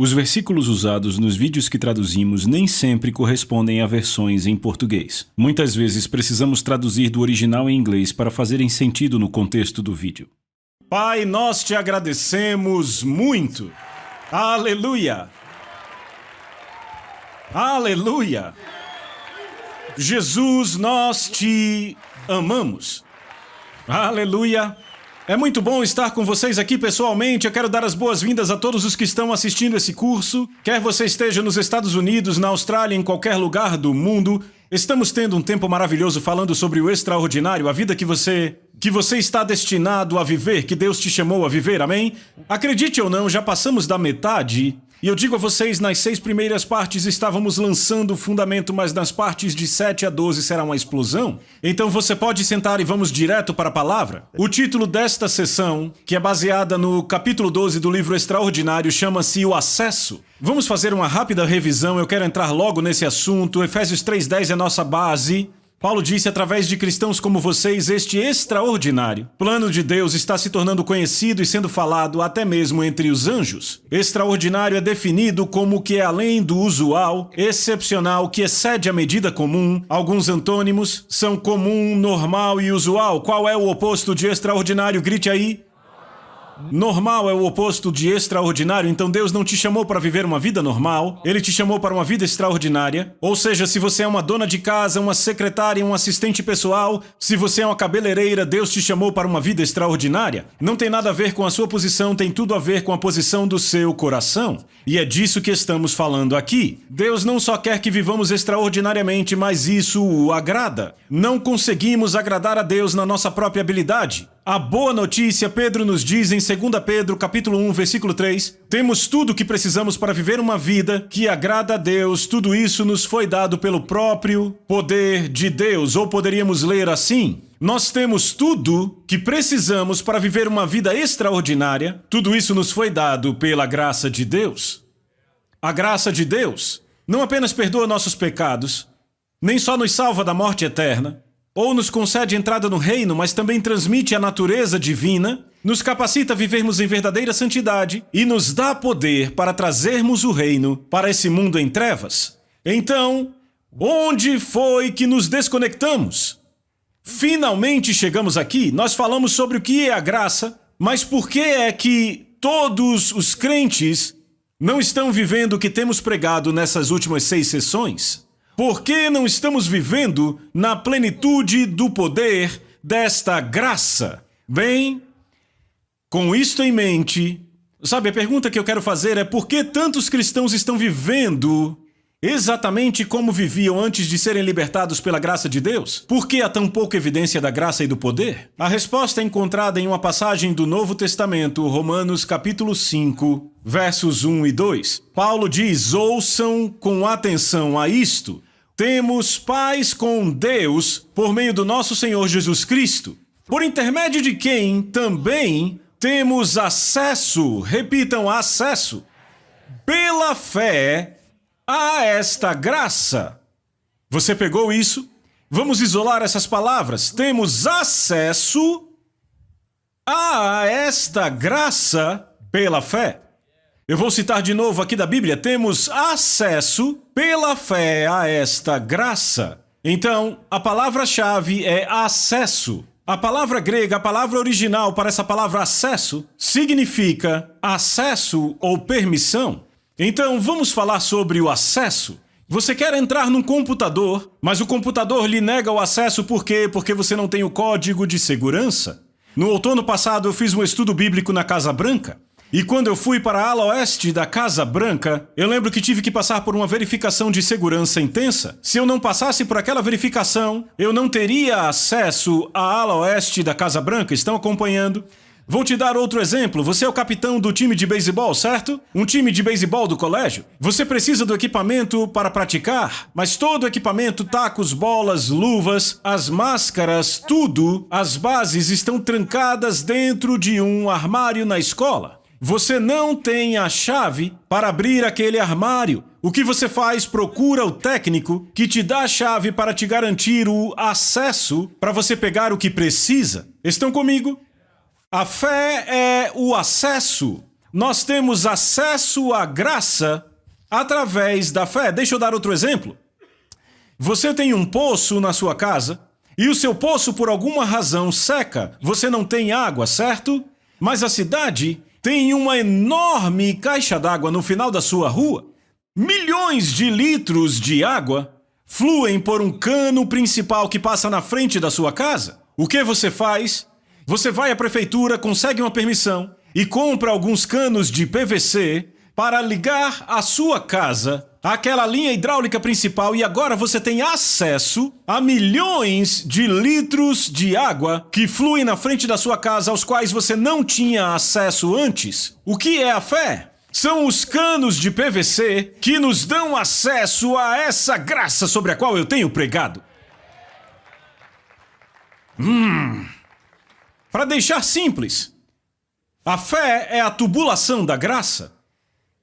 Os versículos usados nos vídeos que traduzimos nem sempre correspondem a versões em português. Muitas vezes precisamos traduzir do original em inglês para fazerem sentido no contexto do vídeo. Pai, nós te agradecemos muito. Aleluia! Aleluia! Jesus, nós te amamos. Aleluia! É muito bom estar com vocês aqui pessoalmente. Eu quero dar as boas-vindas a todos os que estão assistindo esse curso. Quer você esteja nos Estados Unidos, na Austrália, em qualquer lugar do mundo, estamos tendo um tempo maravilhoso falando sobre o extraordinário, a vida que você está destinado a viver, que Deus te chamou a viver, amém? Acredite ou não, já passamos da metade. E eu digo a vocês, nas 6 primeiras partes estávamos lançando o fundamento, mas nas partes de 7 a 12 será uma explosão. Então você pode sentar e vamos direto para a palavra. O título desta sessão, que é baseada no capítulo 12 do livro Extraordinário, chama-se O Acesso. Vamos fazer uma rápida revisão, eu quero entrar logo nesse assunto. Efésios 3:10 é nossa base. Paulo disse, através de cristãos como vocês, este extraordinário plano de Deus está se tornando conhecido e sendo falado até mesmo entre os anjos. Extraordinário é definido como o que é além do usual, excepcional, que excede a medida comum. Alguns antônimos são comum, normal e usual. Qual é o oposto de extraordinário? Grite aí. Normal é o oposto de extraordinário, então Deus não te chamou para viver uma vida normal, Ele te chamou para uma vida extraordinária. Ou seja, se você é uma dona de casa, uma secretária, um assistente pessoal, se você é uma cabeleireira, Deus te chamou para uma vida extraordinária. Não tem nada a ver com a sua posição, tem tudo a ver com a posição do seu coração. E é disso que estamos falando aqui. Deus não só quer que vivamos extraordinariamente, mas isso o agrada. Não conseguimos agradar a Deus na nossa própria habilidade. A boa notícia, Pedro nos diz em 2 Pedro, capítulo 1, versículo 3, temos tudo o que precisamos para viver uma vida que agrada a Deus. Tudo isso nos foi dado pelo próprio poder de Deus. Ou poderíamos ler assim, nós temos tudo que precisamos para viver uma vida extraordinária. Tudo isso nos foi dado pela graça de Deus. A graça de Deus não apenas perdoa nossos pecados, nem só nos salva da morte eterna, ou nos concede entrada no reino, mas também transmite a natureza divina, nos capacita a vivermos em verdadeira santidade e nos dá poder para trazermos o reino para esse mundo em trevas. Então, onde foi que nos desconectamos? Finalmente chegamos aqui, nós falamos sobre o que é a graça, mas por que é que todos os crentes não estão vivendo o que temos pregado nessas últimas 6 sessões? Por que não estamos vivendo na plenitude do poder desta graça? Bem, com isto em mente, sabe, a pergunta que eu quero fazer é por que tantos cristãos estão vivendo exatamente como viviam antes de serem libertados pela graça de Deus? Por que há tão pouca evidência da graça e do poder? A resposta é encontrada em uma passagem do Novo Testamento, Romanos capítulo 5, versos 1 e 2. Paulo diz, ouçam com atenção a isto. Temos paz com Deus por meio do nosso Senhor Jesus Cristo, por intermédio de quem também temos acesso, repitam, acesso, pela fé a esta graça. Você pegou isso? Vamos isolar essas palavras. Temos acesso a esta graça pela fé. Eu vou citar de novo aqui da Bíblia. Temos acesso pela fé a esta graça. Então, a palavra-chave é acesso. A palavra grega, a palavra original para essa palavra acesso, significa acesso ou permissão. Então, vamos falar sobre o acesso. Você quer entrar num computador, mas o computador lhe nega o acesso por quê? Porque você não tem o código de segurança. No outono passado, eu fiz um estudo bíblico na Casa Branca. E quando eu fui para a ala oeste da Casa Branca, eu lembro que tive que passar por uma verificação de segurança intensa. Se eu não passasse por aquela verificação, eu não teria acesso à ala oeste da Casa Branca. Estão acompanhando? Vou te dar outro exemplo. Você é o capitão do time de beisebol, certo? Um time de beisebol do colégio. Você precisa do equipamento para praticar, mas todo o equipamento, tacos, bolas, luvas, as máscaras, tudo, as bases estão trancadas dentro de um armário na escola. Você não tem a chave para abrir aquele armário. O que você faz? Procura o técnico que te dá a chave para te garantir o acesso para você pegar o que precisa. Estão comigo? A fé é o acesso. Nós temos acesso à graça através da fé. Deixa eu dar outro exemplo. Você tem um poço na sua casa e o seu poço, por alguma razão, seca. Você não tem água, certo? Mas a cidade tem uma enorme caixa d'água no final da sua rua. Milhões de litros de água fluem por um cano principal que passa na frente da sua casa. O que você faz? Você vai à prefeitura, consegue uma permissão e compra alguns canos de PVC para ligar a sua casa àquela linha hidráulica principal e agora você tem acesso a milhões de litros de água que fluem na frente da sua casa aos quais você não tinha acesso antes. O que é a fé? São os canos de PVC que nos dão acesso a essa graça sobre a qual eu tenho pregado. Para deixar simples, a fé é a tubulação da graça.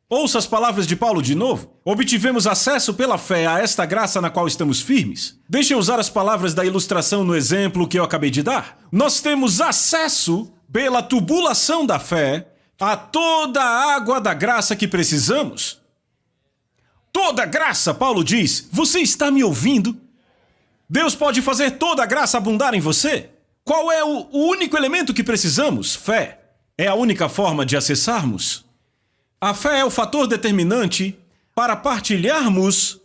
Ouça as palavras de Paulo de novo. Obtivemos acesso pela fé a esta graça na qual estamos firmes. Deixa eu usar as palavras da ilustração no exemplo que eu acabei de dar. Nós temos acesso pela tubulação da fé a toda a água da graça que precisamos. Toda a graça, Paulo diz. Você está me ouvindo? Deus pode fazer toda a graça abundar em você. Qual é o único elemento que precisamos? Fé. É a única forma de acessarmos. A fé é o fator determinante para partilharmos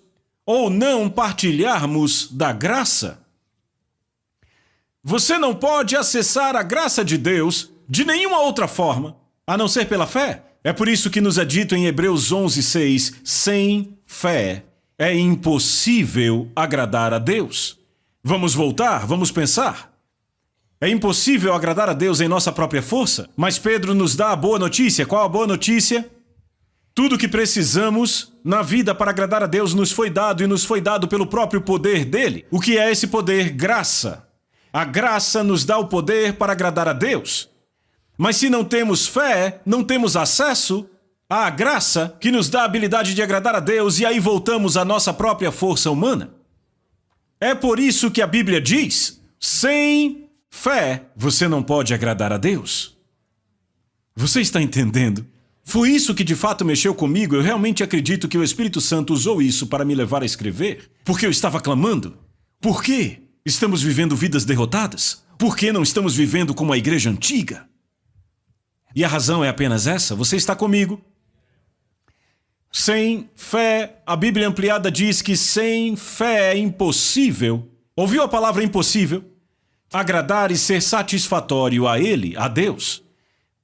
ou não partilharmos da graça. Você não pode acessar a graça de Deus de nenhuma outra forma, a não ser pela fé. É por isso que nos é dito em Hebreus 11:6, sem fé é impossível agradar a Deus. Vamos voltar, vamos pensar. É impossível agradar a Deus em nossa própria força, mas Pedro nos dá a boa notícia. Qual a boa notícia? Tudo o que precisamos na vida para agradar a Deus nos foi dado e nos foi dado pelo próprio poder dele. O que é esse poder? Graça. A graça nos dá o poder para agradar a Deus. Mas se não temos fé, não temos acesso à graça que nos dá a habilidade de agradar a Deus e aí voltamos à nossa própria força humana. É por isso que a Bíblia diz, sem fé você não pode agradar a Deus. Você está entendendo? Foi isso que de fato mexeu comigo. Eu realmente acredito que o Espírito Santo usou isso para me levar a escrever. Porque eu estava clamando. Por quê? Estamos vivendo vidas derrotadas? Por que não estamos vivendo como a igreja antiga? E a razão é apenas essa. Você está comigo? Sem fé, a Bíblia ampliada diz que sem fé é impossível. Ouviu a palavra impossível? Agradar e ser satisfatório a Ele, a Deus.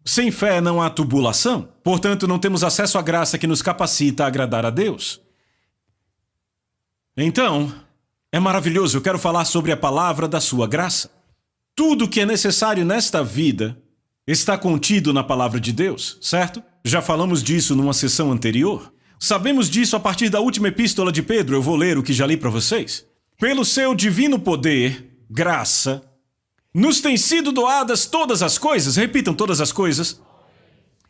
Sem fé não há tubulação, portanto não temos acesso à graça que nos capacita a agradar a Deus. Então, é maravilhoso, eu quero falar sobre a palavra da sua graça. Tudo o que é necessário nesta vida está contido na palavra de Deus, certo? Já falamos disso numa sessão anterior. Sabemos disso a partir da última epístola de Pedro, eu vou ler o que já li para vocês. Pelo seu divino poder, graça, nos têm sido doadas todas as coisas, repitam todas as coisas,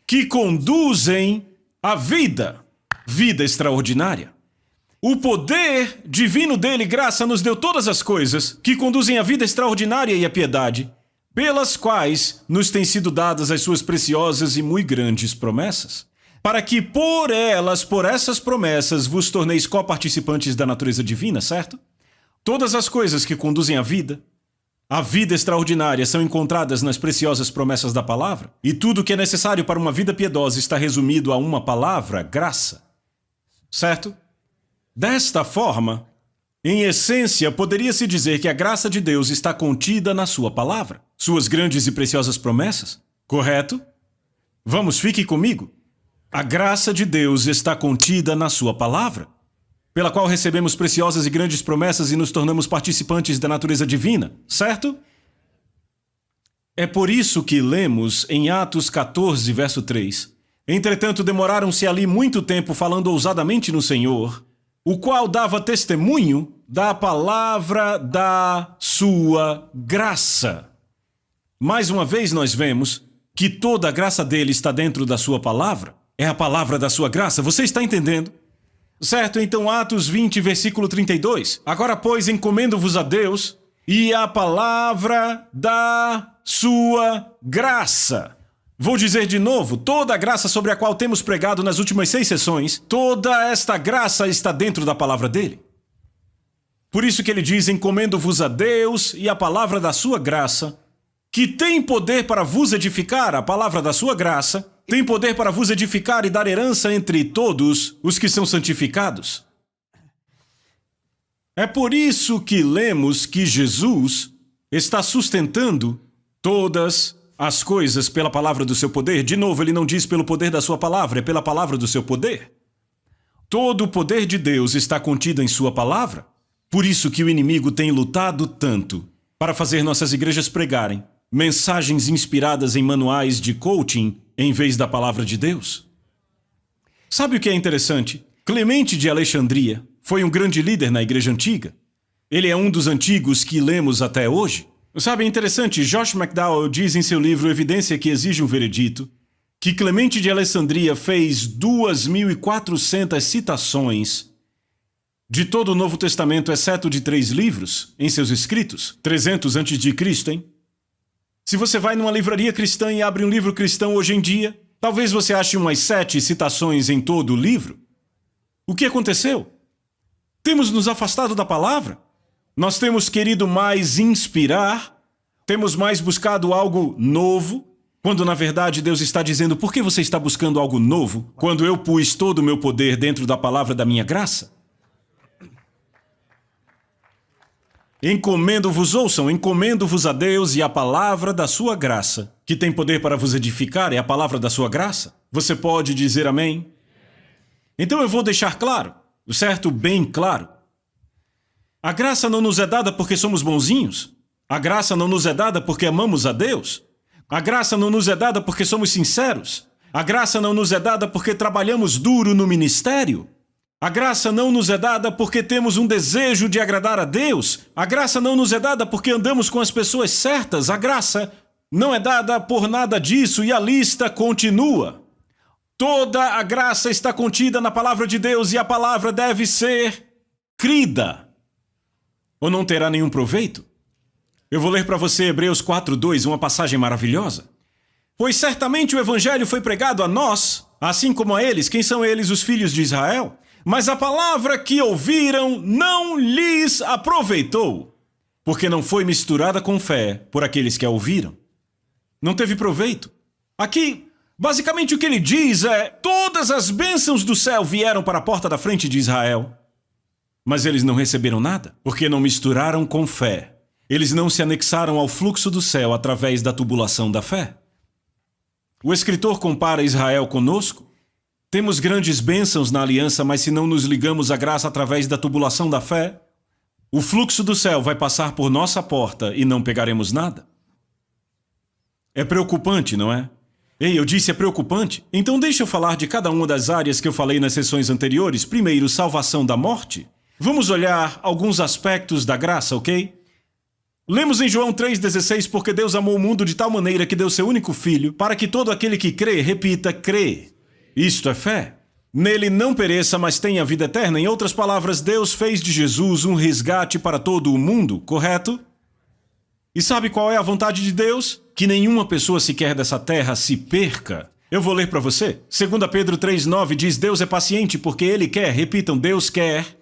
que conduzem à vida extraordinária. O poder divino dele, graça, nos deu todas as coisas que conduzem à vida extraordinária e à piedade, pelas quais nos têm sido dadas as suas preciosas e muito grandes promessas, para que por elas, por essas promessas, vos torneis coparticipantes da natureza divina, certo? Todas as coisas que conduzem à vida extraordinária são encontradas nas preciosas promessas da palavra, e tudo o que é necessário para uma vida piedosa está resumido a uma palavra, graça. Certo? Desta forma, em essência, poderia-se dizer que a graça de Deus está contida na sua palavra, suas grandes e preciosas promessas, correto? Vamos, fique comigo. A graça de Deus está contida na sua palavra, pela qual recebemos preciosas e grandes promessas e nos tornamos participantes da natureza divina, certo? É por isso que lemos em Atos 14, verso 3. Entretanto, demoraram-se ali muito tempo falando ousadamente no Senhor, o qual dava testemunho da palavra da sua graça. Mais uma vez nós vemos que toda a graça dele está dentro da sua palavra. É a palavra da sua graça, você está entendendo? Certo, então Atos 20, versículo 32. Agora, pois, encomendo-vos a Deus e a palavra da sua graça. Vou dizer de novo, toda a graça sobre a qual temos pregado nas últimas 6 sessões, toda esta graça está dentro da palavra dele. Por isso que ele diz, encomendo-vos a Deus e a palavra da sua graça, que tem poder para vos edificar, a palavra da sua graça, tem poder para vos edificar e dar herança entre todos os que são santificados. É por isso que lemos que Jesus está sustentando todas as coisas pela palavra do seu poder. De novo, ele não diz pelo poder da sua palavra, é pela palavra do seu poder. Todo o poder de Deus está contido em sua palavra. Por isso que o inimigo tem lutado tanto para fazer nossas igrejas pregarem mensagens inspiradas em manuais de coaching em vez da palavra de Deus. Sabe o que é interessante? Clemente de Alexandria foi um grande líder na igreja antiga. Ele é um dos antigos que lemos até hoje. Sabe, é interessante, Josh McDowell diz em seu livro Evidência que Exige um Veredito que Clemente de Alexandria fez 2.400 citações de todo o Novo Testamento, exceto de 3 livros, em seus escritos. 300 antes de Cristo, hein? Se você vai numa livraria cristã e abre um livro cristão hoje em dia, talvez você ache umas 7 citações em todo o livro. O que aconteceu? Temos nos afastado da palavra? Nós temos querido mais inspirar? Temos mais buscado algo novo? Quando na verdade Deus está dizendo, por que você está buscando algo novo, quando eu pus todo o meu poder dentro da palavra da minha graça? Encomendo-vos a Deus e a palavra da sua graça, que tem poder para vos edificar, é a palavra da sua graça. Você pode dizer amém? Então eu vou deixar claro, certo? Bem claro. A graça não nos é dada porque somos bonzinhos. A graça não nos é dada porque amamos a Deus. A graça não nos é dada porque somos sinceros. A graça não nos é dada porque trabalhamos duro no ministério. A graça não nos é dada porque temos um desejo de agradar a Deus. A graça não nos é dada porque andamos com as pessoas certas. A graça não é dada por nada disso e a lista continua. Toda a graça está contida na palavra de Deus e a palavra deve ser crida, ou não terá nenhum proveito. Eu vou ler para você Hebreus 4:2, uma passagem maravilhosa. Pois certamente o evangelho foi pregado a nós, assim como a eles. Quem são eles? Os filhos de Israel. Mas a palavra que ouviram não lhes aproveitou, porque não foi misturada com fé por aqueles que a ouviram. Não teve proveito. Aqui, basicamente o que ele diz é, todas as bênçãos do céu vieram para a porta da frente de Israel, mas eles não receberam nada, porque não misturaram com fé. Eles não se anexaram ao fluxo do céu através da tubulação da fé. O escritor compara Israel conosco. Temos grandes bênçãos na aliança, mas se não nos ligamos à graça através da tubulação da fé, o fluxo do céu vai passar por nossa porta e não pegaremos nada. É preocupante, não é? Ei, eu disse é preocupante? Então deixa eu falar de cada uma das áreas que eu falei nas sessões anteriores. Primeiro, salvação da morte. Vamos olhar alguns aspectos da graça, ok? Lemos em João 3,16, porque Deus amou o mundo de tal maneira que deu seu único filho, para que todo aquele que crê, repita, crê. Isto é fé. Nele não pereça, mas tenha vida eterna. Em outras palavras, Deus fez de Jesus um resgate para todo o mundo, correto? E sabe qual é a vontade de Deus? Que nenhuma pessoa sequer dessa terra se perca. Eu vou ler para você. 2 Pedro 3,9 diz, Deus é paciente porque Ele quer, repitam, Deus quer,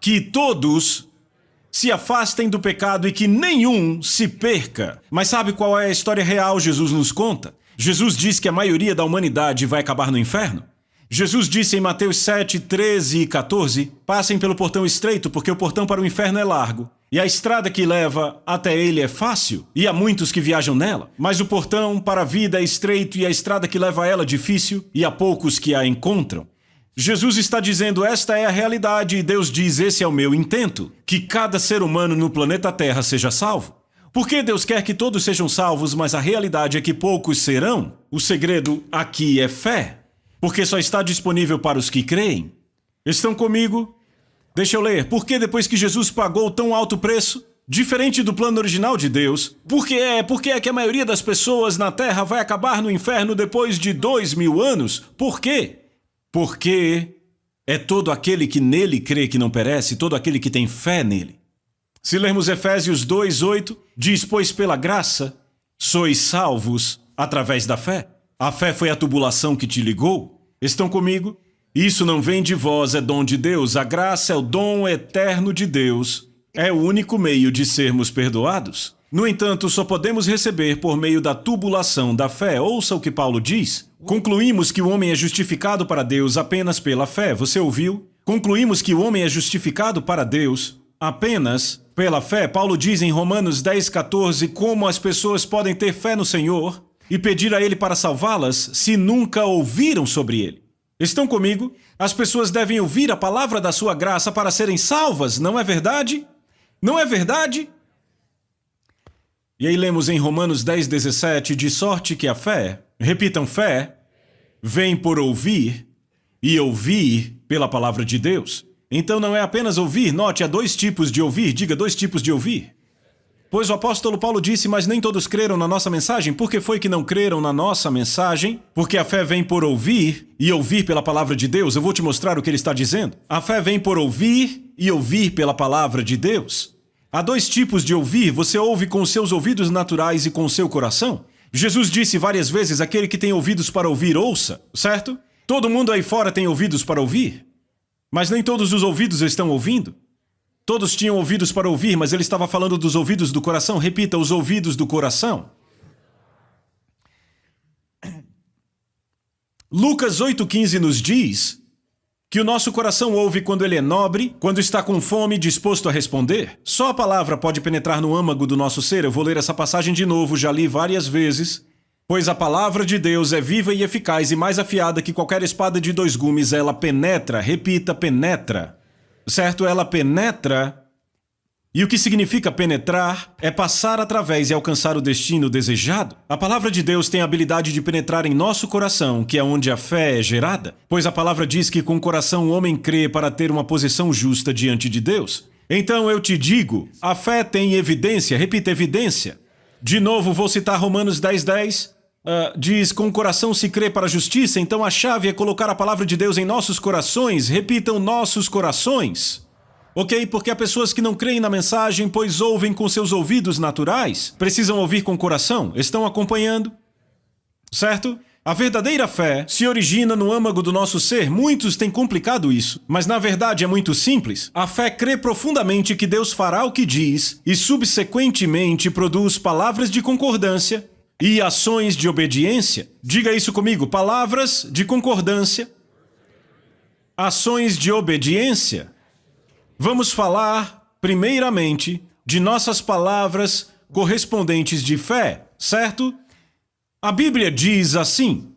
que todos se afastem do pecado e que nenhum se perca. Mas sabe qual é a história real? Jesus nos conta. Jesus diz que a maioria da humanidade vai acabar no inferno. Jesus disse em Mateus 7, 13 e 14, passem pelo portão estreito, porque o portão para o inferno é largo, e a estrada que leva até ele é fácil, e há muitos que viajam nela. Mas o portão para a vida é estreito e a estrada que leva a ela difícil, e há poucos que a encontram. Jesus está dizendo, esta é a realidade, e Deus diz, esse é o meu intento, que cada ser humano no planeta Terra seja salvo. Porque Deus quer que todos sejam salvos, mas a realidade é que poucos serão. O segredo aqui é fé, porque só está disponível para os que creem. Estão comigo? Deixa eu ler. Porque depois que Jesus pagou tão alto preço, diferente do plano original de Deus, por que é que a maioria das pessoas na Terra vai acabar no inferno depois de 2000 anos? Por quê? Porque é todo aquele que nele crê que não perece, todo aquele que tem fé nele. Se lermos Efésios 2:8, diz, pois pela graça sois salvos através da fé. A fé foi a tubulação que te ligou? Estão comigo? Isso não vem de vós, é dom de Deus. A graça é o dom eterno de Deus. É o único meio de sermos perdoados. No entanto, só podemos receber por meio da tubulação da fé. Ouça o que Paulo diz. Concluímos que o homem é justificado para Deus apenas pela fé. Você ouviu? Concluímos que o homem é justificado para Deus apenas pela fé. Paulo diz em Romanos 10:14 como as pessoas podem ter fé no Senhor e pedir a Ele para salvá-las se nunca ouviram sobre Ele. Estão comigo? As pessoas devem ouvir a palavra da sua graça para serem salvas, não é verdade? Não é verdade? E aí lemos em Romanos 10:17, de sorte que a fé, repitam fé, vem por ouvir e ouvir pela palavra de Deus. Então não é apenas ouvir, note, há dois tipos de ouvir, diga dois tipos de ouvir. Pois o apóstolo Paulo disse, mas nem todos creram na nossa mensagem. Por que foi que não creram na nossa mensagem? Porque a fé vem por ouvir e ouvir pela palavra de Deus. Eu vou te mostrar o que ele está dizendo. A fé vem por ouvir e ouvir pela palavra de Deus. Há dois tipos de ouvir. Você ouve com os seus ouvidos naturais e com o seu coração. Jesus disse várias vezes, aquele que tem ouvidos para ouvir, ouça, certo? Todo mundo aí fora tem ouvidos para ouvir. Mas nem todos os ouvidos estão ouvindo. Todos tinham ouvidos para ouvir, mas ele estava falando dos ouvidos do coração. Repita, os ouvidos do coração. Lucas 8,15 nos diz que o nosso coração ouve quando ele é nobre, quando está com fome e disposto a responder. Só a palavra pode penetrar no âmago do nosso ser. Eu vou ler essa passagem de novo, já li várias vezes. Pois a palavra de Deus é viva e eficaz e mais afiada que qualquer espada de dois gumes. Ela penetra, repita, penetra. Certo? Ela penetra. E o que significa penetrar é passar através e alcançar o destino desejado. A palavra de Deus tem a habilidade de penetrar em nosso coração, que é onde a fé é gerada. Pois a palavra diz que com o coração o homem crê para ter uma posição justa diante de Deus. Então eu te digo, a fé tem evidência, repita, evidência. De novo, vou citar Romanos 10:10. Diz, com o coração se crê para a justiça, então a chave é colocar a palavra de Deus em nossos corações. Repitam, nossos corações. Ok? Porque há pessoas que não creem na mensagem, pois ouvem com seus ouvidos naturais. Precisam ouvir com o coração. Estão acompanhando? Certo? A verdadeira fé se origina no âmago do nosso ser. Muitos têm complicado isso, mas na verdade é muito simples. A fé crê profundamente que Deus fará o que diz e subsequentemente produz palavras de concordância e ações de obediência. Diga isso comigo, palavras de concordância, ações de obediência. Vamos falar, primeiramente, de nossas palavras correspondentes de fé, certo? A Bíblia diz assim,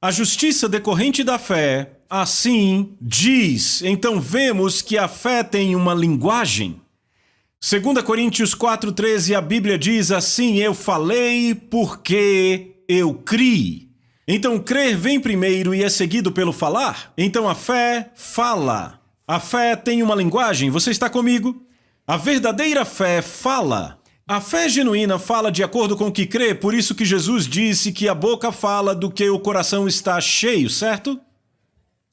a justiça decorrente da fé, assim diz. Então vemos que a fé tem uma linguagem. 2 Coríntios 4,13, a Bíblia diz assim, eu falei porque eu criei. Então crer vem primeiro e é seguido pelo falar. Então a fé fala. A fé tem uma linguagem, você está comigo? A verdadeira fé fala. A fé genuína fala de acordo com o que crê, por isso que Jesus disse que a boca fala do que o coração está cheio, certo?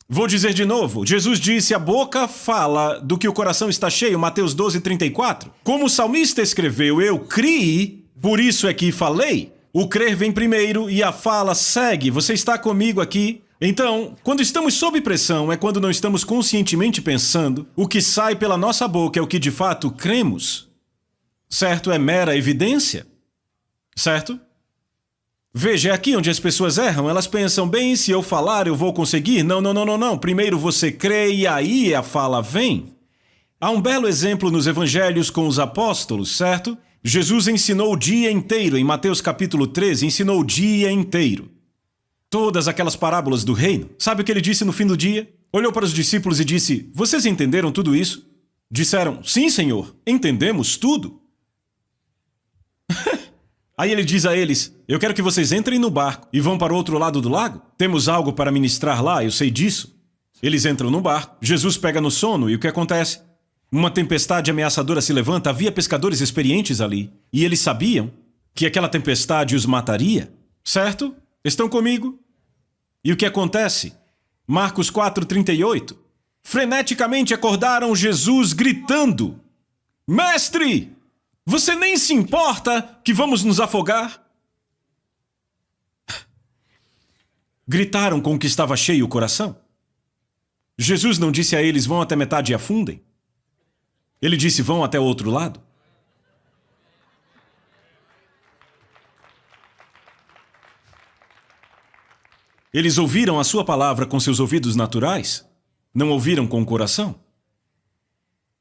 Vou dizer de novo, Jesus disse a boca fala do que o coração está cheio, Mateus 12:34. Como o salmista escreveu, eu criei, por isso é que falei. O crer vem primeiro e a fala segue. Você está comigo aqui? Então, quando estamos sob pressão é quando não estamos conscientemente pensando. O que sai pela nossa boca é o que de fato cremos. Certo? É mera evidência. Certo? Veja, é aqui onde as pessoas erram. Elas pensam, bem, se eu falar eu vou conseguir. Não. Primeiro você crê e aí a fala vem. Há um belo exemplo nos evangelhos com os apóstolos, certo? Jesus ensinou o dia inteiro, em Mateus capítulo 13, ensinou o dia inteiro. Todas aquelas parábolas do reino. Sabe o que ele disse no fim do dia? Olhou para os discípulos e disse, vocês entenderam tudo isso? Disseram, sim, Senhor, entendemos tudo. Aí ele diz a eles, eu quero que vocês entrem no barco e vão para o outro lado do lago. Temos algo para ministrar lá, eu sei disso. Eles entram no barco, Jesus pega no sono e o que acontece? Uma tempestade ameaçadora se levanta, havia pescadores experientes ali. E eles sabiam que aquela tempestade os mataria, certo? Estão comigo? E o que acontece? Marcos 4:38. Freneticamente acordaram Jesus gritando, Mestre! Você nem se importa que vamos nos afogar? Gritaram com o que estava cheio o coração. Jesus não disse a eles, vão até metade e afundem. Ele disse, vão até o outro lado. Eles ouviram a sua palavra com seus ouvidos naturais, não ouviram com o coração.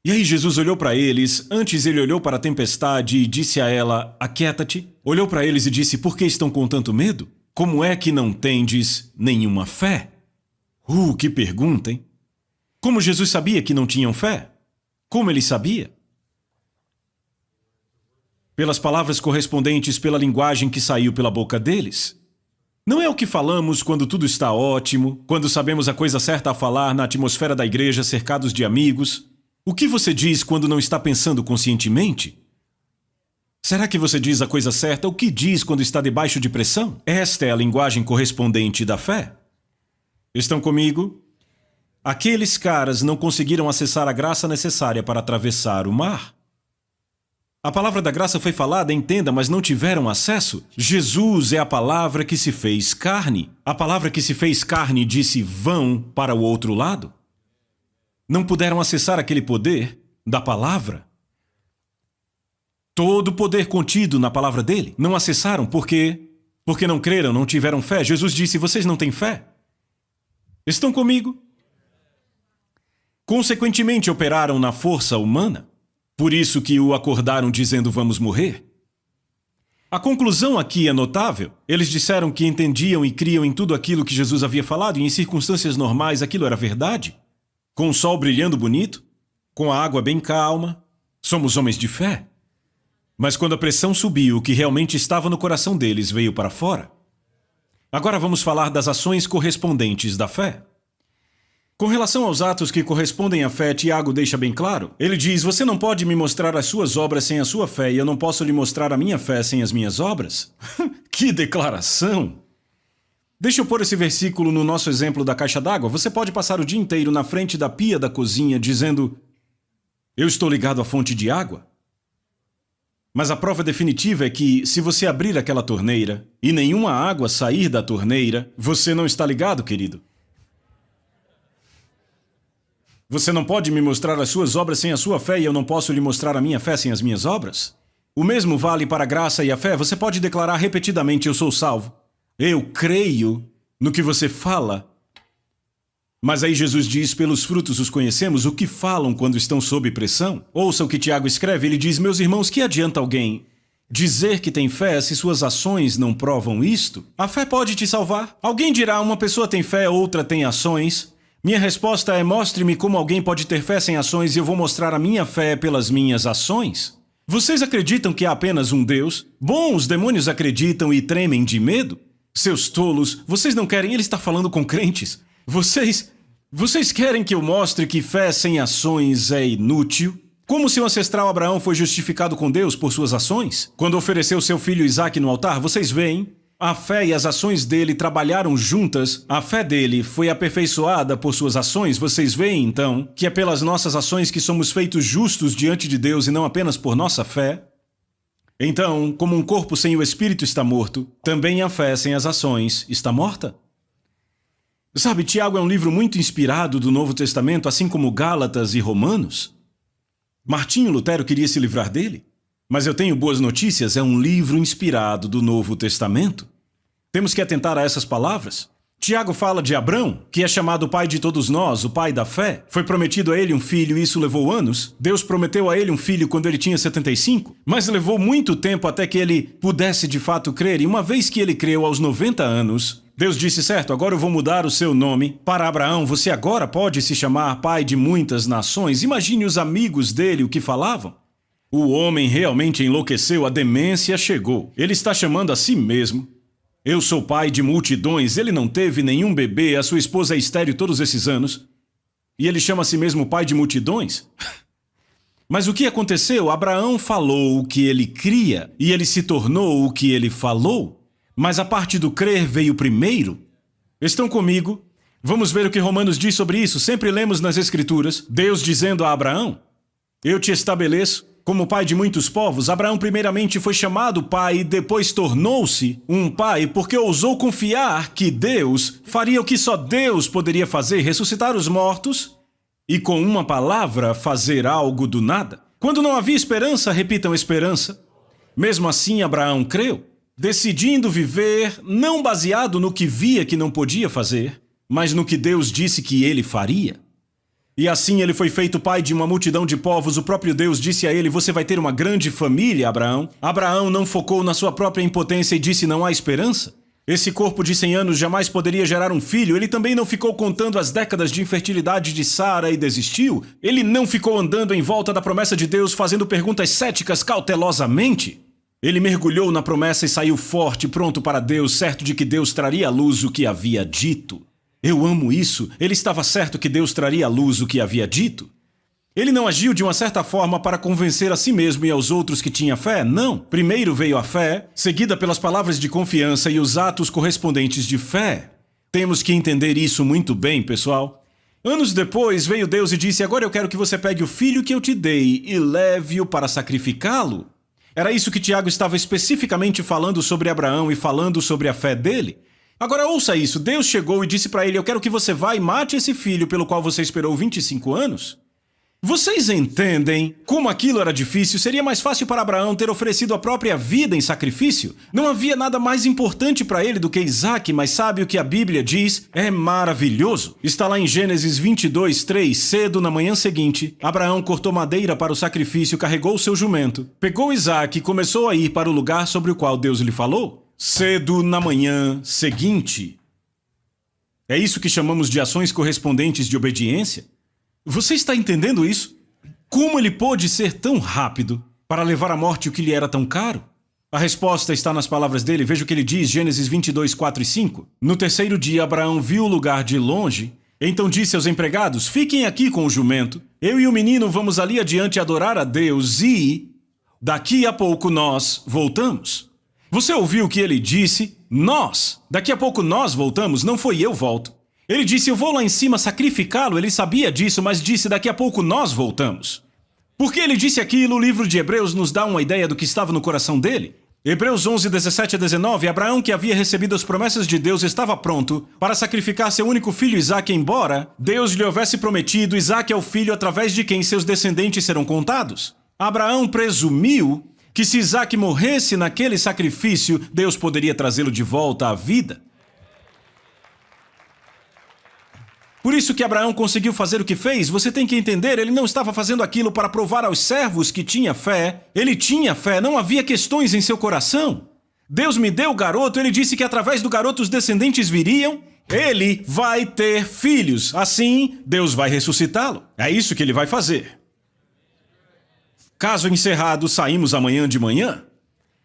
E aí Jesus olhou para eles, antes ele olhou para a tempestade e disse a ela, aquieta-te. Olhou para eles e disse, por que estão com tanto medo? Como é que não tendes nenhuma fé? Que pergunta, hein? Como Jesus sabia que não tinham fé? Como ele sabia? Pelas palavras correspondentes pela linguagem que saiu pela boca deles. Não é o que falamos quando tudo está ótimo, quando sabemos a coisa certa a falar na atmosfera da igreja cercados de amigos. O que você diz quando não está pensando conscientemente? Será que você diz a coisa certa? O que diz quando está debaixo de pressão? Esta é a linguagem correspondente da fé. Estão comigo? Aqueles caras não conseguiram acessar a graça necessária para atravessar o mar. A palavra da graça foi falada, entenda, mas não tiveram acesso. Jesus é a palavra que se fez carne. A palavra que se fez carne disse, vão para o outro lado. Não puderam acessar aquele poder da palavra. Todo o poder contido na palavra dele. Não acessaram, por quê? Porque não creram, não tiveram fé. Jesus disse, vocês não têm fé? Estão comigo? Consequentemente, operaram na força humana. Por isso que o acordaram dizendo, vamos morrer. A conclusão aqui é notável. Eles disseram que entendiam e criam em tudo aquilo que Jesus havia falado e em circunstâncias normais aquilo era verdade. Com o sol brilhando bonito, com a água bem calma, somos homens de fé. Mas quando a pressão subiu, o que realmente estava no coração deles veio para fora. Agora vamos falar das ações correspondentes da fé. Com relação aos atos que correspondem à fé, Tiago deixa bem claro. Ele diz, você não pode me mostrar as suas obras sem a sua fé, e eu não posso lhe mostrar a minha fé sem as minhas obras? Que declaração! Deixa eu pôr esse versículo no nosso exemplo da caixa d'água. Você pode passar o dia inteiro na frente da pia da cozinha dizendo, eu estou ligado à fonte de água. Mas a prova definitiva é que, se você abrir aquela torneira e nenhuma água sair da torneira, você não está ligado, querido. Você não pode me mostrar as suas obras sem a sua fé e eu não posso lhe mostrar a minha fé sem as minhas obras? O mesmo vale para a graça e a fé. Você pode declarar repetidamente, eu sou salvo. Eu creio no que você fala. Mas aí Jesus diz, pelos frutos os conhecemos, o que falam quando estão sob pressão. Ouça o que Tiago escreve, ele diz, meus irmãos, que adianta alguém dizer que tem fé se suas ações não provam isto? A fé pode te salvar. Alguém dirá, uma pessoa tem fé, outra tem ações. Minha resposta é, mostre-me como alguém pode ter fé sem ações e eu vou mostrar a minha fé pelas minhas ações. Vocês acreditam que há apenas um Deus? Bom, os demônios acreditam e tremem de medo? Seus tolos, vocês não querem... Ele está falando com crentes. Vocês querem que eu mostre que fé sem ações é inútil? Como seu ancestral Abraão foi justificado com Deus por suas ações? Quando ofereceu seu filho Isaque no altar, vocês veem... A fé e as ações dele trabalharam juntas. A fé dele foi aperfeiçoada por suas ações. Vocês veem, então, que é pelas nossas ações que somos feitos justos diante de Deus e não apenas por nossa fé? Então, como um corpo sem o espírito está morto, também a fé sem as ações está morta. Sabe, Tiago é um livro muito inspirado do Novo Testamento, assim como Gálatas e Romanos. Martinho Lutero queria se livrar dele. Mas eu tenho boas notícias, é um livro inspirado do Novo Testamento. Temos que atentar a essas palavras. Tiago fala de Abrão, que é chamado o pai de todos nós, o pai da fé. Foi prometido a ele um filho e isso levou anos. Deus prometeu a ele um filho quando ele tinha 75, mas levou muito tempo até que ele pudesse de fato crer. E uma vez que ele creu aos 90 anos, Deus disse, certo, agora eu vou mudar o seu nome. Para Abraão, você agora pode se chamar pai de muitas nações. Imagine os amigos dele o que falavam. O homem realmente enlouqueceu, a demência chegou. Ele está chamando a si mesmo. Eu sou pai de multidões, ele não teve nenhum bebê, a sua esposa é estéril todos esses anos. E ele chama a si mesmo pai de multidões? Mas o que aconteceu? Abraão falou o que ele cria, e ele se tornou o que ele falou. Mas a parte do crer veio primeiro. Estão comigo? Vamos ver o que Romanos diz sobre isso. Sempre lemos nas Escrituras, Deus dizendo a Abraão, eu te estabeleço Como pai de muitos povos, Abraão primeiramente foi chamado pai e depois tornou-se um pai porque ousou confiar que Deus faria o que só Deus poderia fazer, ressuscitar os mortos e com uma palavra fazer algo do nada. Quando não havia esperança, repitam esperança. Mesmo assim, Abraão creu, decidindo viver não baseado no que via que não podia fazer, mas no que Deus disse que ele faria. E assim ele foi feito pai de uma multidão de povos. O próprio Deus disse a ele: você vai ter uma grande família, Abraão. Abraão não focou na sua própria impotência e disse: não há esperança. Esse corpo de 100 anos jamais poderia gerar um filho. Ele também não ficou contando as décadas de infertilidade de Sara e desistiu. Ele não ficou andando em volta da promessa de Deus fazendo perguntas céticas cautelosamente. Ele mergulhou na promessa e saiu forte, pronto para Deus, certo de que Deus traria à luz o que havia dito. Eu amo isso. Ele estava certo que Deus traria à luz o que havia dito. Ele não agiu de uma certa forma para convencer a si mesmo e aos outros que tinha fé, não. Primeiro veio a fé, seguida pelas palavras de confiança e os atos correspondentes de fé. Temos que entender isso muito bem, pessoal. Anos depois veio Deus e disse: agora eu quero que você pegue o filho que eu te dei e leve-o para sacrificá-lo. Era isso que Tiago estava especificamente falando sobre Abraão e falando sobre a fé dele. Agora ouça isso, Deus chegou e disse para ele: eu quero que você vá e mate esse filho pelo qual você esperou 25 anos. Vocês entendem como aquilo era difícil? Seria mais fácil para Abraão ter oferecido a própria vida em sacrifício? Não havia nada mais importante para ele do que Isaac, mas sabe o que a Bíblia diz? É maravilhoso. Está lá em Gênesis 22:3, cedo na manhã seguinte, Abraão cortou madeira para o sacrifício, carregou o seu jumento, pegou Isaac e começou a ir para o lugar sobre o qual Deus lhe falou. Cedo na manhã seguinte. É isso que chamamos de ações correspondentes de obediência? Você está entendendo isso? Como ele pôde ser tão rápido para levar à morte o que lhe era tão caro? A resposta está nas palavras dele. Veja o que ele diz, Gênesis 22:4 e 5. No terceiro dia, Abraão viu o lugar de longe. Então disse aos empregados: fiquem aqui com o jumento. Eu e o menino vamos ali adiante adorar a Deus e daqui a pouco nós voltamos. Você ouviu o que ele disse? Nós. Daqui a pouco nós voltamos, não foi eu volto. Ele disse: eu vou lá em cima sacrificá-lo. Ele sabia disso, mas disse: daqui a pouco nós voltamos. Porque ele disse aquilo, o livro de Hebreus nos dá uma ideia do que estava no coração dele. Hebreus 11:17 a 19, Abraão, que havia recebido as promessas de Deus, estava pronto para sacrificar seu único filho Isaque, embora Deus lhe houvesse prometido: Isaque é o filho através de quem seus descendentes serão contados. Abraão presumiu que se Isaque morresse naquele sacrifício, Deus poderia trazê-lo de volta à vida. Por isso que Abraão conseguiu fazer o que fez. Você tem que entender, ele não estava fazendo aquilo para provar aos servos que tinha fé. Ele tinha fé, não havia questões em seu coração. Deus me deu o garoto, ele disse que através do garoto os descendentes viriam. Ele vai ter filhos, assim Deus vai ressuscitá-lo. É isso que ele vai fazer. Caso encerrado, saímos amanhã de manhã.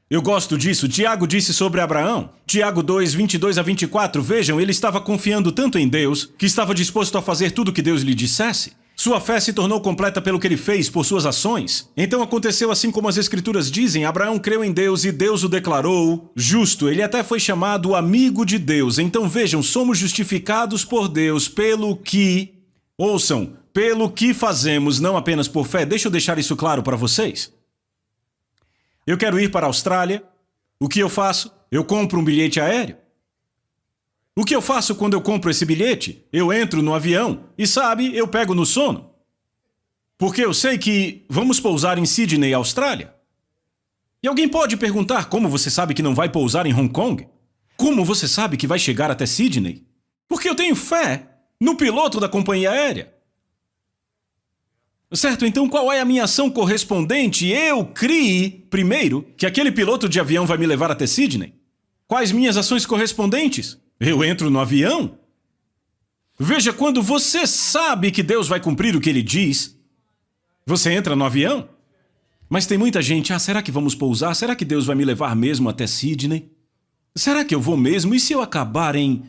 Eu gosto disso. Tiago disse sobre Abraão. Tiago 2:22 a 24. Vejam, ele estava confiando tanto em Deus que estava disposto a fazer tudo o que Deus lhe dissesse. Sua fé se tornou completa pelo que ele fez, por suas ações. Então aconteceu assim como as Escrituras dizem. Abraão creu em Deus e Deus o declarou justo. Ele até foi chamado amigo de Deus. Então vejam, somos justificados por Deus pelo que... Ouçam, pelo que fazemos, não apenas por fé. Deixa eu deixar isso claro para vocês. Eu quero ir para a Austrália. O que eu faço? Eu compro um bilhete aéreo. O que eu faço quando eu compro esse bilhete? Eu entro no avião e, sabe, eu pego no sono. Porque eu sei que vamos pousar em Sydney, Austrália. E alguém pode perguntar: como você sabe que não vai pousar em Hong Kong? Como você sabe que vai chegar até Sydney? Porque eu tenho fé no piloto da companhia aérea. Certo, então qual é a minha ação correspondente? Eu criei, primeiro, que aquele piloto de avião vai me levar até Sydney. Quais minhas ações correspondentes? Eu entro no avião. Veja, quando você sabe que Deus vai cumprir o que ele diz, você entra no avião. Mas tem muita gente: será que vamos pousar? Será que Deus vai me levar mesmo até Sydney? Será que eu vou mesmo? E se eu acabar em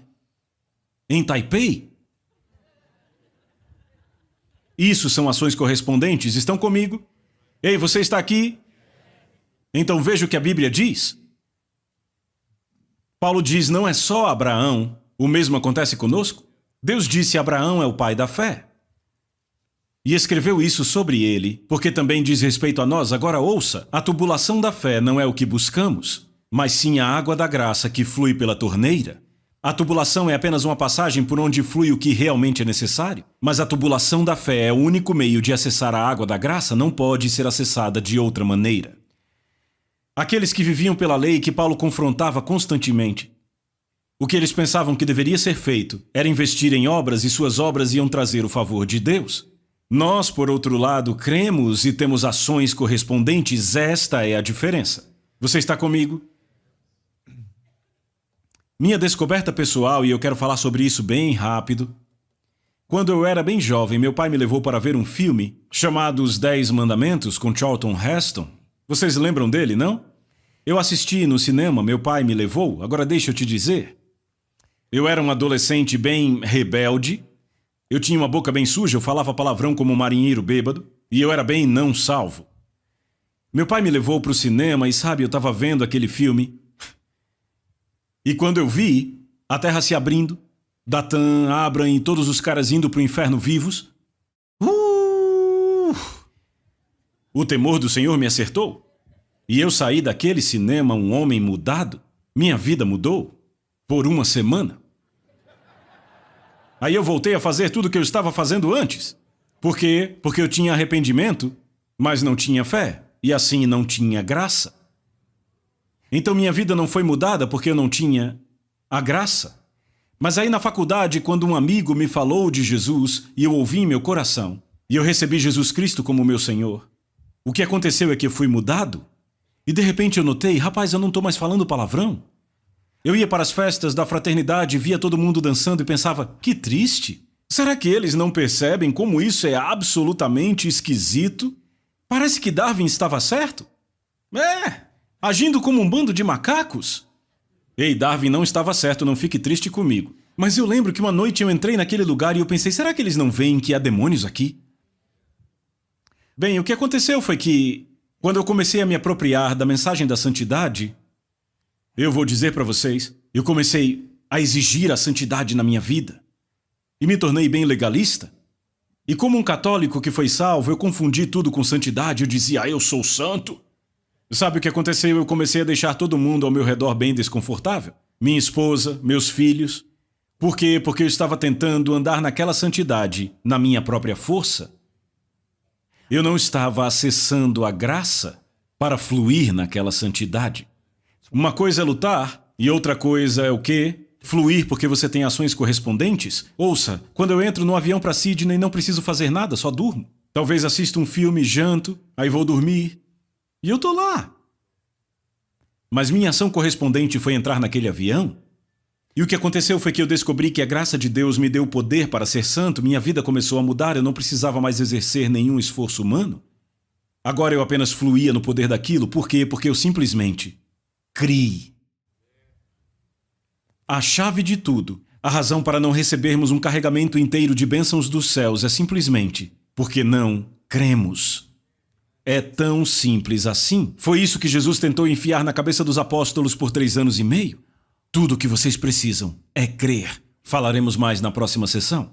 Taipei? Isso são ações correspondentes. Estão comigo? Ei, você está aqui? Então veja o que a Bíblia diz. Paulo diz: não é só Abraão, o mesmo acontece conosco. Deus disse: Abraão é o pai da fé. E escreveu isso sobre ele, porque também diz respeito a nós. Agora ouça, a tubulação da fé não é o que buscamos, mas sim a água da graça que flui pela torneira. A tubulação é apenas uma passagem por onde flui o que realmente é necessário, mas a tubulação da fé é o único meio de acessar a água da graça, não pode ser acessada de outra maneira. Aqueles que viviam pela lei que Paulo confrontava constantemente, o que eles pensavam que deveria ser feito era investir em obras e suas obras iam trazer o favor de Deus. Nós, por outro lado, cremos e temos ações correspondentes. Esta é a diferença. Você está comigo? Minha descoberta pessoal, e eu quero falar sobre isso bem rápido. Quando eu era bem jovem, meu pai me levou para ver um filme chamado Os 10 Mandamentos, com Charlton Heston. Vocês lembram dele, não? Eu assisti no cinema, meu pai me levou. Agora deixa eu te dizer. Eu era um adolescente bem rebelde. Eu tinha uma boca bem suja, eu falava palavrão como um marinheiro bêbado. E eu era bem não salvo. Meu pai me levou para o cinema e, sabe, eu estava vendo aquele filme. E quando eu vi a terra se abrindo, Datan, Abram e todos os caras indo para o inferno vivos, o temor do Senhor me acertou. E eu saí daquele cinema um homem mudado. Minha vida mudou por uma semana. Aí eu voltei a fazer tudo o que eu estava fazendo antes. Por quê? Porque eu tinha arrependimento, mas não tinha fé. E assim não tinha graça. Então minha vida não foi mudada porque eu não tinha a graça. Mas aí na faculdade, quando um amigo me falou de Jesus e eu ouvi em meu coração, e eu recebi Jesus Cristo como meu Senhor, o que aconteceu é que eu fui mudado. E de repente eu notei, rapaz, eu não estou mais falando palavrão. Eu ia para as festas da fraternidade, via todo mundo dançando e pensava, que triste. Será que eles não percebem como isso é absolutamente esquisito? Parece que Darwin estava certo. Agindo como um bando de macacos? Ei, Darwin não estava certo, não fique triste comigo. Mas eu lembro que uma noite eu entrei naquele lugar e eu pensei, será que eles não veem que há demônios aqui? Bem, o que aconteceu foi que, quando eu comecei a me apropriar da mensagem da santidade, eu vou dizer para vocês, eu comecei a exigir a santidade na minha vida. E me tornei bem legalista. E como um católico que foi salvo, eu confundi tudo com santidade, eu dizia, eu sou santo. Sabe o que aconteceu? Eu comecei a deixar todo mundo ao meu redor bem desconfortável. Minha esposa, meus filhos. Por quê? Porque eu estava tentando andar naquela santidade, na minha própria força. Eu não estava acessando a graça para fluir naquela santidade. Uma coisa é lutar e outra coisa é o quê? Fluir porque você tem ações correspondentes? Ouça, quando eu entro no avião para Sydney não preciso fazer nada, só durmo. Talvez assista um filme, janto, aí vou dormir. E eu tô lá. Mas minha ação correspondente foi entrar naquele avião. E o que aconteceu foi que eu descobri que a graça de Deus me deu o poder para ser santo, minha vida começou a mudar, eu não precisava mais exercer nenhum esforço humano. Agora eu apenas fluía no poder daquilo, por quê? Porque eu simplesmente criei. A chave de tudo, a razão para não recebermos um carregamento inteiro de bênçãos dos céus é simplesmente porque não cremos. É tão simples assim. Foi isso que Jesus tentou enfiar na cabeça dos apóstolos por 3 anos e meio. Tudo o que vocês precisam é crer. Falaremos mais na próxima sessão.